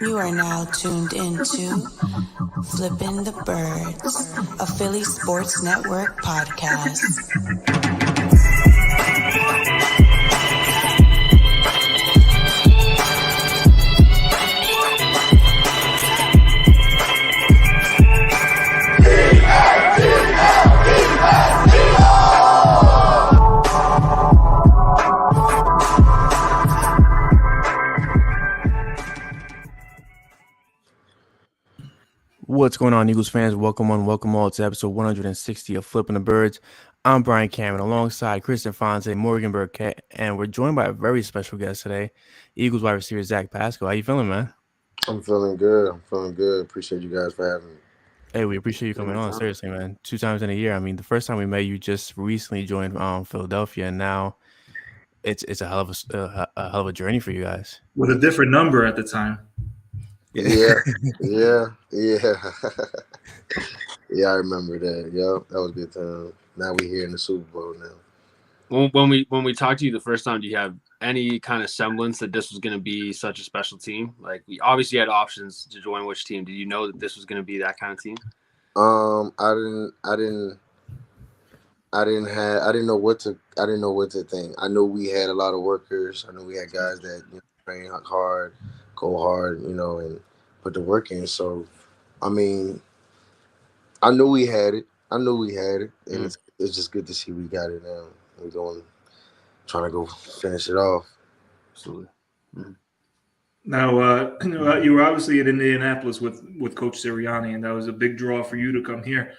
You are now tuned into Flippin the Birds, a Philly Sports Network podcast. What's going on, Eagles fans? Welcome all to episode 160 of Flippin the Birds. I'm Brian Cameron alongside Kristen Fonte, Morgan Burkett, and we're joined by a very special guest today, Eagles WR Zach Pascal. How you feeling, man? I'm feeling good. Appreciate you guys for having me. Hey, we appreciate you coming on. Seriously, man. 2 times in a year. I mean, the first time we met, you just recently joined Philadelphia, and now it's a hell of a journey for you guys. With a different number at the time. Yeah. Yeah, I remember that. Yep, that was a good time. Now we're here in the Super Bowl now. When we talked to you the first time, do you have any kind of semblance that this was going to be such a special team? Like, we obviously had options to join which team. Did you know that this was going to be that kind of team? I didn't know what to think. I know we had a lot of workers. I know we had guys that train hard, go hard, and put the work in. So, I mean, I knew we had it. And it's just good to see we got it now. We're trying to go finish it off. Absolutely. Mm-hmm. Now, you were obviously at Indianapolis with Coach Sirianni, and that was a big draw for you to come here.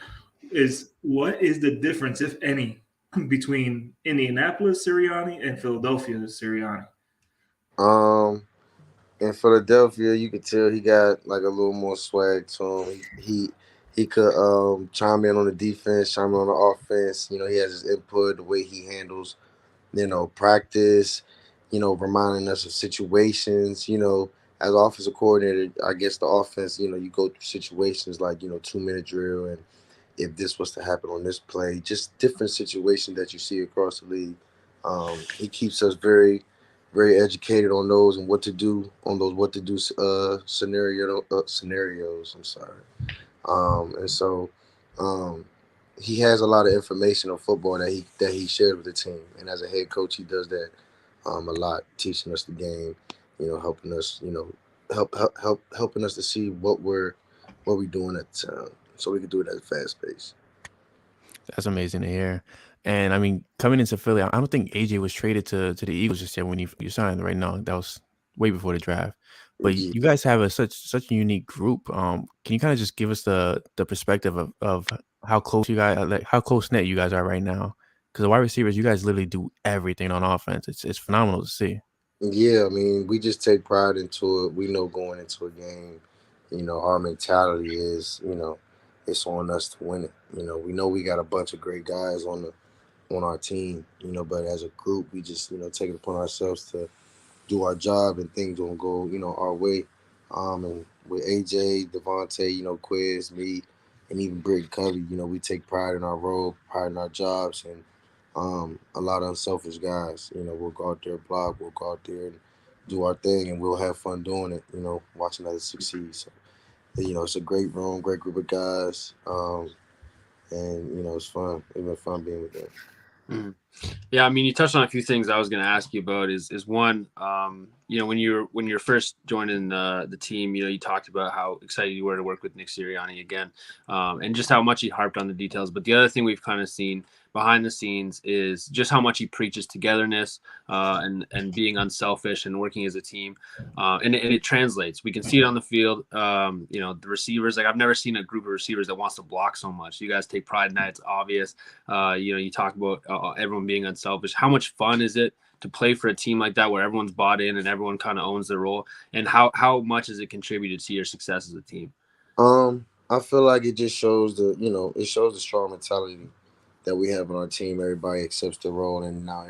What is the difference, if any, between Indianapolis Sirianni and Philadelphia Sirianni? In Philadelphia, you could tell he got like a little more swag to him. He could chime in on the defense, chime in on the offense. He has his input, the way he handles, practice, reminding us of situations. As offensive coordinator, I guess the offense, you go through situations like, 2-minute drill, and if this was to happen on this play, just different situations that you see across the league. He keeps us very, very educated on those and what to do on those scenarios. I'm sorry. And so he has a lot of information on football that he shared with the team. And as a head coach, he does that a lot, teaching us the game, helping us, helping us to see what we're doing at the time, so we can do it at a fast pace. That's amazing to hear. And I mean, coming into Philly, I don't think AJ was traded to the Eagles just yet when you signed right now. That was way before the draft. But you guys have such a unique group. Can you kind of just give us the perspective of how close you guys, like how close knit you guys are right now? Because the wide receivers, you guys literally do everything on offense. It's phenomenal to see. Yeah, I mean, we just take pride into it. We know going into a game, our mentality is, it's on us to win it. We know we got a bunch of great guys on our team, but as a group, we just, take it upon ourselves to do our job, and things don't go, our way. And with AJ, Devontae, Quiz, me, and even Britt Covey, we take pride in our role, pride in our jobs, and a lot of unselfish guys. We'll go out there, block, we'll go out there and do our thing, and we'll have fun doing it, watching others succeed. So, it's a great room, great group of guys, and, it's fun. It's been fun being with them. Mm-hmm. Yeah, I mean, you touched on a few things I was going to ask you about. Is one, when you're first joining the team, you talked about how excited you were to work with Nick Sirianni again, and just how much he harped on the details. But the other thing we've kind of seen behind the scenes is just how much he preaches togetherness and being unselfish and working as a team, and it translates. We can see it on the field. The receivers, like, I've never seen a group of receivers that wants to block so much. You guys take pride in that. It's obvious. You talk about everyone being unselfish. How much fun is it to play for a team like that where everyone's bought in and everyone kind of owns their role? And how much has it contributed to your success as a team? I feel like it just shows it shows the strong mentality that we have on our team. Everybody accepts the role, and now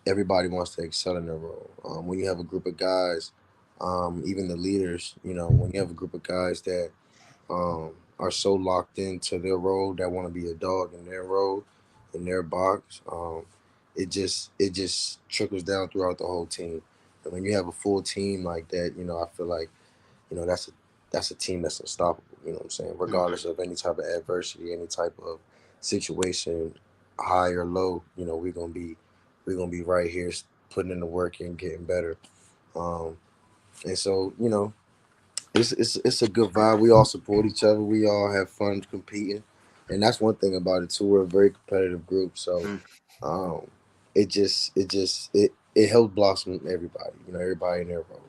everybody wants to excel in their role. When you have a group of guys, even the leaders, when you have a group of guys that are so locked into their role, that want to be a dog in their role, in their box, it just trickles down throughout the whole team. And when you have a full team like that, I feel like, that's a team that's unstoppable. You know what I'm saying? Regardless of any type of adversity, any type of situation, high or low, we're gonna be right here putting in the work and getting better. And so, it's a good vibe. We all support each other. We all have fun competing, and that's one thing about it too. We're a very competitive group, so it helps blossom everybody. Everybody in their role.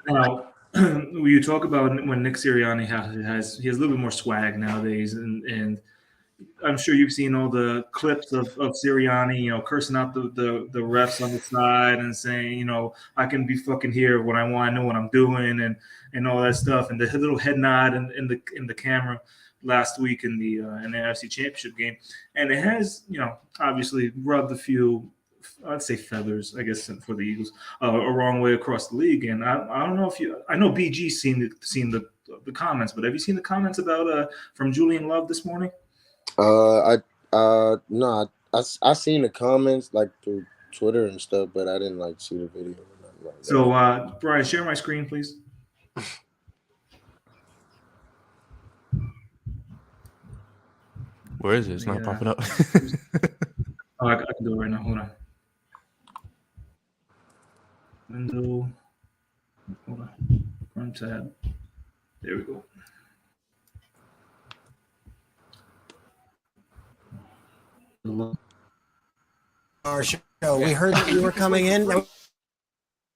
Now, you talk about when Nick Sirianni has a little bit more swag nowadays, and I'm sure you've seen all the clips of Sirianni, cursing out the refs on the side and saying, I can be fucking here when I want, I know what I'm doing, and all that stuff, and the little head nod in the camera last week in the NFC Championship game, and it has, obviously rubbed a few, I'd say feathers, I guess, for the Eagles, a wrong way across the league. And I don't know if I know BG's seen the comments, but have you seen the comments about from Julian Love this morning? No, I seen the comments like through Twitter and stuff, but I didn't see the video or nothing like that. So, Brian, share my screen, please. Where is it? It's not popping up. Oh, I can do it right now. Hold on. Window. Hold on. Front tab. There we go. Our show. We heard that you were coming in. The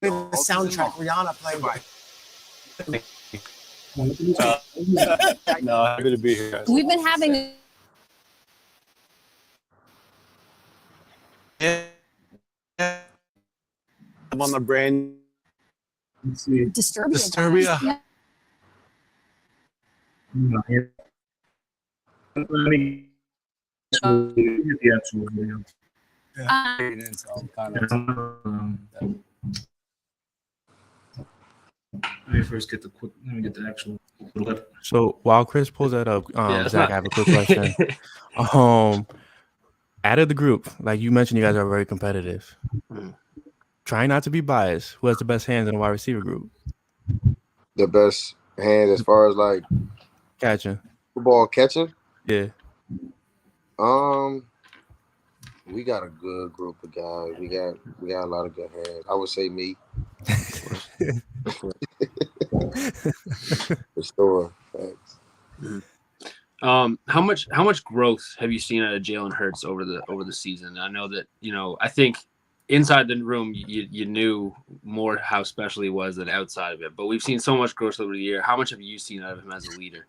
soundtrack, Rihanna playing. No, happy to be here. We've been having. I'm on the brand. Disturbia. Let me get the actual video. Let me first get the actual clip. So while Chris pulls that up, Zach, I have a quick question. Out of the group, like you mentioned, you guys are very competitive. Try not to be biased. Who has the best hands in the wide receiver group? The best hands as far as Catching. Football catching? Yeah. We got a good group of guys. We got a lot of good hands. I would say me. For sure. Thanks. How much growth have you seen out of Jalen Hurts over the season? I know that I think inside the room you knew more how special he was than outside of it, but we've seen so much growth over the year. How much have you seen out of him as a leader?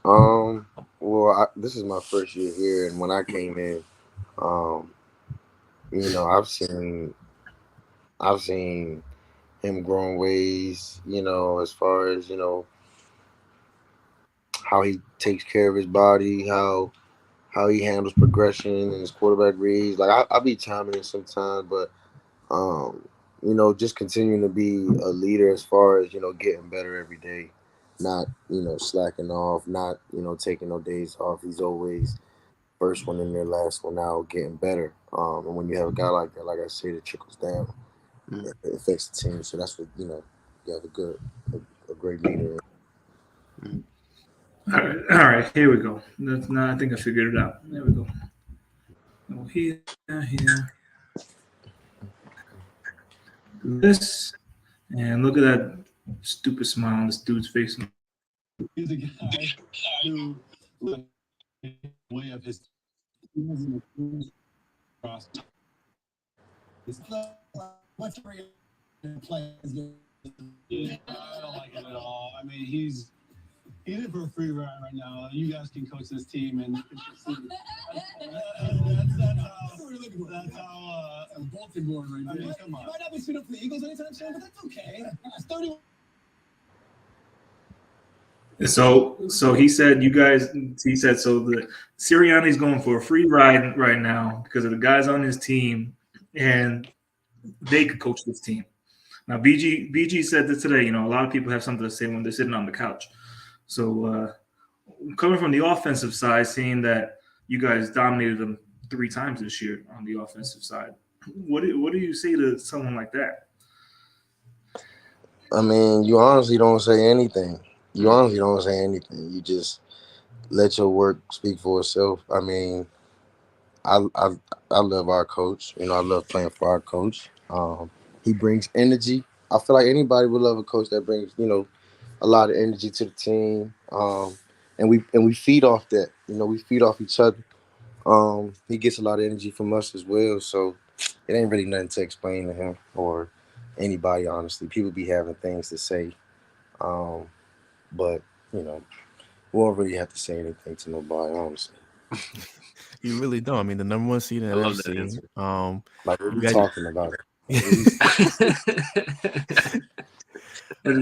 Well, this is my first year here, and when I came in, I've seen him grow in ways, as far as how he takes care of his body, how he handles progression and his quarterback reads. I'll be chiming in sometimes, but just continuing to be a leader as far as getting better every day, not slacking off, not taking no days off. He's always first one in there, last one out, getting better. And when you have a guy like that, like I said, it trickles down. It affects the team. So that's what you have a great leader. All right, here we go. I think I figured it out. There we go. Oh, here. This, and look at that stupid smile on this dude's face. He's a guy who way of his cross. What's play? I don't like it at all. I mean, he's in for a free ride right now. You guys can coach this team, and that's how a bulletin board right there. I mean, come on. You might not be suited up for the Eagles anytime soon, but that's okay. It's 31. So he said, so the Sirianni's going for a free ride right now because of the guys on his team, and they could coach this team. Now, BG said this today, a lot of people have something to say when they're sitting on the couch. So coming from the offensive side, seeing that you guys dominated them 3 times this year on the offensive side, What do you say to someone like that? I mean, you honestly don't say anything. You honestly don't say anything. You just let your work speak for itself. I mean, I love our coach. You know, I love playing for our coach. He brings energy. I feel like anybody would love a coach that brings, a lot of energy to the team. And we feed off that. You know, we feed off each other. He gets a lot of energy from us as well. So it ain't really nothing to explain to him or anybody. Honestly, people be having things to say, but you know, we don't really have to say anything to nobody. Honestly, You really don't. I mean, the number one seed in I love that NFC. answer. like what You we guys. talking about it. Like,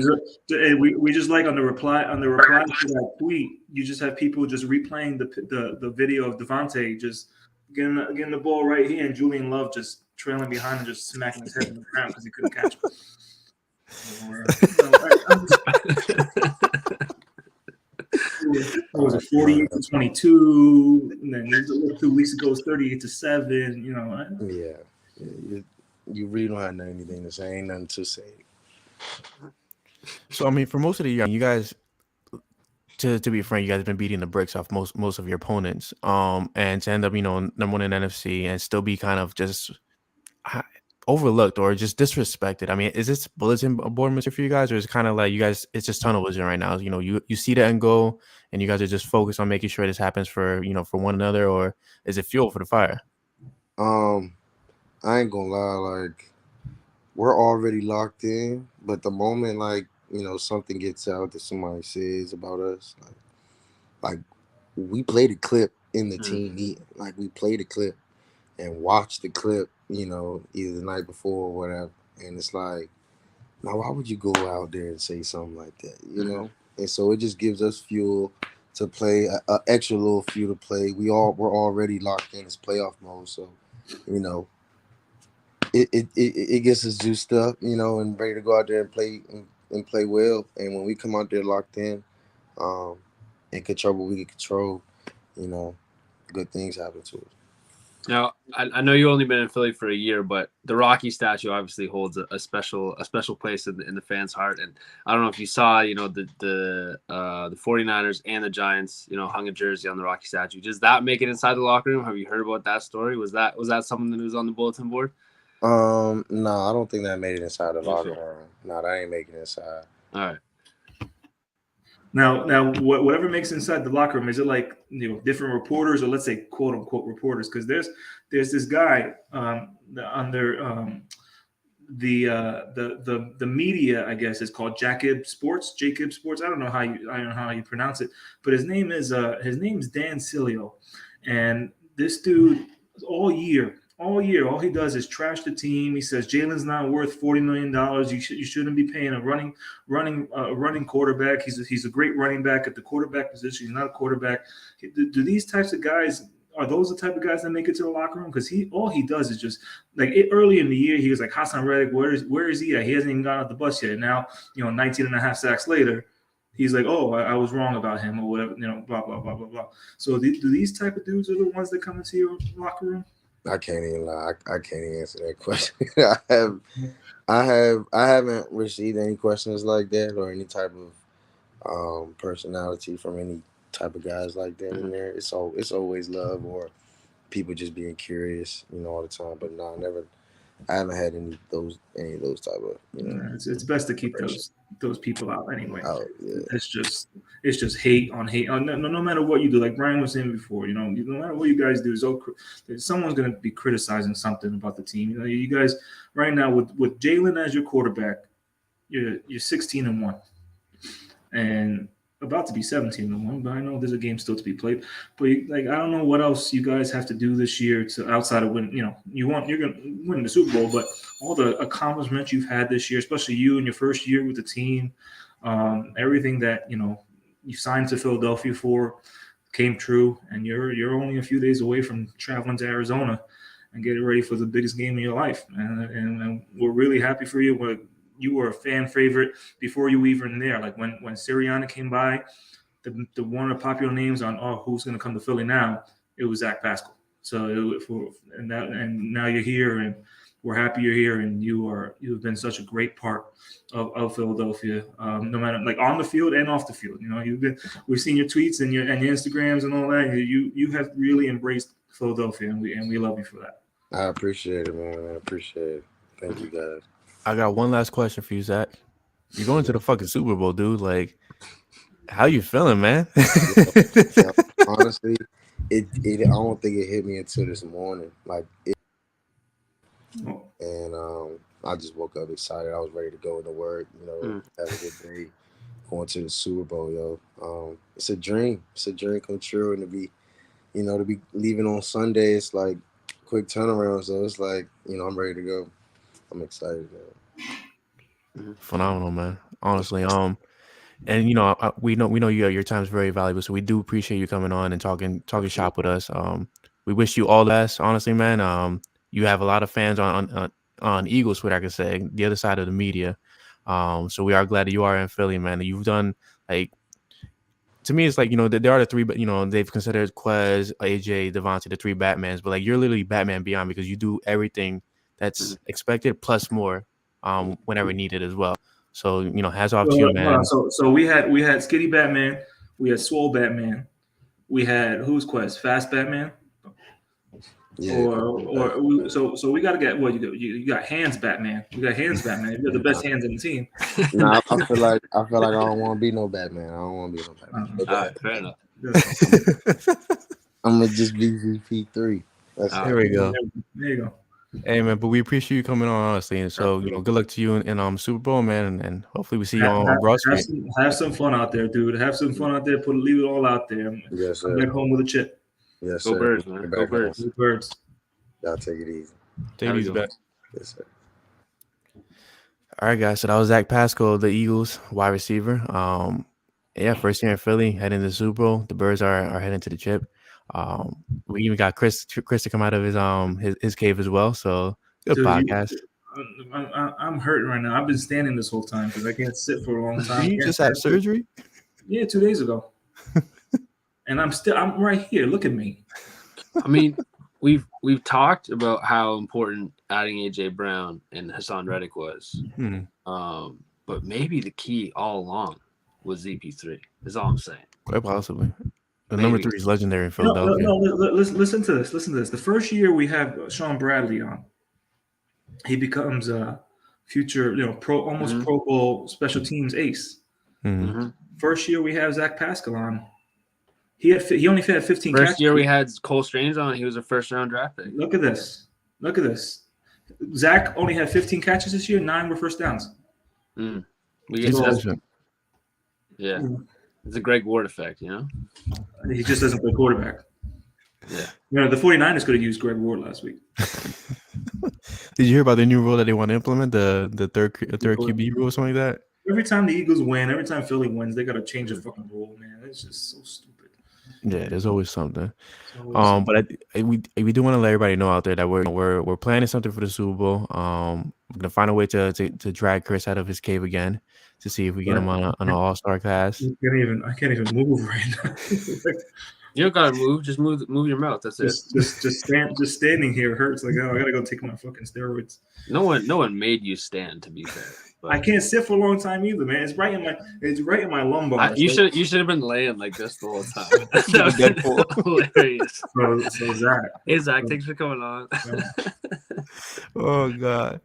We just like on the reply to that tweet, you just have people just replaying the video of Devontae just getting the ball right here, and Julian Love just trailing behind and just smacking his head in the ground because he couldn't catch it was a 48-22, and then 2 weeks ago it was 38-7. yeah, you really don't have anything to say. Ain't nothing to say. So I mean, for most of the year, you guys, to be frank, you guys have been beating the bricks off most of your opponents. And to end up, number one in NFC and still be kind of just overlooked or just disrespected. I mean, is this bulletin board material for you guys, or is it kind of like you guys? It's just tunnel vision right now. You see the end goal, and you guys are just focused on making sure this happens for for one another, or is it fuel for the fire? I ain't gonna lie, like we're already locked in, but the moment something gets out that somebody says about us, like we play the clip in the team meeting. Like we play the clip and watch the clip, either the night before or whatever. And it's like, now why would you go out there and say something like that, And so it just gives us fuel to play, a extra little fuel to play. We're already locked in. It's playoff mode, so it gets us juiced up, and ready to go out there and play and play well. And when we come out there locked in, and control what we can control, good things happen to us. Now, I know you only been in Philly for a year, but the Rocky statue obviously holds a special place in the fans' heart. And I don't know if you saw, the 49ers and the Giants, hung a jersey on the Rocky statue. Does that make it inside the locker room? Have you heard about that story? Was that something that was on the bulletin board? No, I don't think that made it inside the locker room. No, that ain't making it inside. All right. Now, whatever makes inside the locker room, is it like different reporters, or let's say quote unquote reporters? Because there's this guy under the media, I guess, is called Jacob Sports. I don't know how you pronounce it, but his name's Dan Cilio, and this dude all year, all he does is trash the team. He says Jalen's not worth $40 million. You shouldn't be paying a running quarterback. He's a great running back at the quarterback position. He's not a quarterback. Do these types of guys, are those the type of guys that make it to the locker room? Because all he does is just early in the year, he was like, Hassan Reddick, where is he at? He hasn't even gone out the bus yet. Now, 19 and a half sacks later, he's like, oh, I was wrong about him or whatever, blah, blah, blah, blah, blah. So do these type of dudes are the ones that come into your locker room? I can't even lie. I can't even answer that question. I haven't received any questions like that or any type of personality from any type of guys like that in there. It's always love or people just being curious, all the time. But no, I haven't had any of those type of It's best to keep those people out anyway. Yeah. It's just hate on hate. No matter what you do, like Brian was saying before, no matter what you guys do, someone's going to be criticizing something about the team. You guys right now with Jalen as your quarterback, you're 16-1, and about to be 17-1. But I know there's a game still to be played. But I don't know what else you guys have to do this year to outside of win. You're going to win the Super Bowl, but all the accomplishments you've had this year, especially you in your first year with the team, everything that you signed to Philadelphia for came true, and you're only a few days away from traveling to Arizona and getting ready for the biggest game of your life. And we're really happy for you. You were a fan favorite before you were even there. Like when Sirianni came by, the one of the popular names on who's going to come to Philly now, it was Zach Pascal. So and now you're here, and we're happy you're here, and you've been such a great part of Philadelphia, no matter like on the field and off the field. You know, we've seen your tweets and your Instagrams and all that. You have really embraced Philadelphia, and we love you for that. I appreciate it, man. I appreciate it. Thank you, guys. I got one last question for you, Zach. You're going to the fucking Super Bowl, dude. Like, how you feeling, man? Yeah, honestly, I don't think it hit me until this morning. And I just woke up excited. I was ready to go into work. You know, have a good day. Going to the Super Bowl, yo. It's a dream. It's a dream come true, and to be leaving on Sunday, it's like quick turnaround. So it's like, I'm ready to go. I'm excited, man. Phenomenal, man. Honestly, and we know your time is very valuable, so we do appreciate you coming on and talking shop with us. We wish you all the best, honestly, man. You have a lot of fans on Eagles Twitter, I could say, the other side of the media. So we are glad that you are in Philly, man. You've done, like, to me, it's like, there are the three, but they've considered Quez, AJ, Devontae, the three Batmans, but like you're literally Batman Beyond, because you do everything that's expected plus more, whenever needed as well. So hats off to you, man. So we had Skitty Batman, we had Swole Batman, we had who's Quest Fast Batman, so we got to get you got Hands Batman. You got Hands Batman. You got the best hands in the team. Nah, I feel like I don't want to be no Batman. I don't want to be no Batman. All right, fair enough. I'm gonna just be VP3. There we go. There you go. Hey, man, but we appreciate you coming on, honestly. And so, good luck to you in Super Bowl, man. And hopefully we see you on Broad Street. Have some fun out there, dude. Have some fun out there. Leave it all out there. Yes, sir. I'm back home with a chip. Yes, Go sir. Birds, man. Go Birds. Go Birds. Y'all take it easy. Take it easy, back. Yes, sir. All right, guys. So that was Zach Pascal, the Eagles wide receiver. First year in Philly, heading to the Super Bowl. The Birds are heading to the chip. We even got Chris to come out of his cave as well. So good podcast. I'm hurting right now. I've been standing this whole time because I can't sit for a long time. You just had surgery? Yeah, 2 days ago. And I'm right here. Look at me. I mean, we've talked about how important adding AJ Brown and Hassan Reddick was. But maybe the key all along was ZP3. Is all I'm saying. Quite possibly. The number 3 is legendary in Philadelphia. No, listen to this. Listen to this. The first year we have Sean Bradley on, he becomes a future, Pro Bowl special teams ace. First year we have Zach Pascal on. He only had 15 catches. First year we had Cole Strange on. He was a first-round draft pick. Look at this. Zach only had 15 catches this year. 9 were first downs. We get that. Yeah. It's a Greg Ward effect, He just doesn't play quarterback. Yeah. The 49ers could have used Greg Ward last week. Did you hear about the new rule that they want to implement, the third QB rule or something like that? Every time the Eagles win, every time Philly wins, they got to change the fucking rule, man. It's just so stupid. Yeah, there's always something. But we do want to let everybody know out there that we're planning something for the Super Bowl. We're gonna find a way to drag Chris out of his cave again to see if we get him on an all-star cast. I can't even move right now. You don't gotta move. Just move your mouth. That's it. Just standing here hurts. Like, I gotta go take my fucking steroids. No one made you stand, to be fair. But I can't sit for a long time either, man. It's right in my lumbar. You should have been laying like this the whole time. That was hilarious. So Zach. Hey Zach, thanks for coming on. Oh God.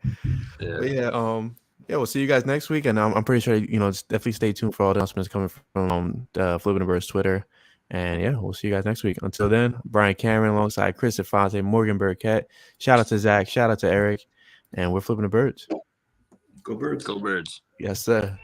Yeah. We'll see you guys next week, and I'm pretty sure definitely stay tuned for all the announcements coming from the Flippin the Birds Twitter. And we'll see you guys next week. Until then, Brian Cameron alongside Chris Afonte, Morgan Burkett. Shout out to Zach. Shout out to Eric. And we're Flipping the Birds. Go Birds. Go Birds. Yes, sir.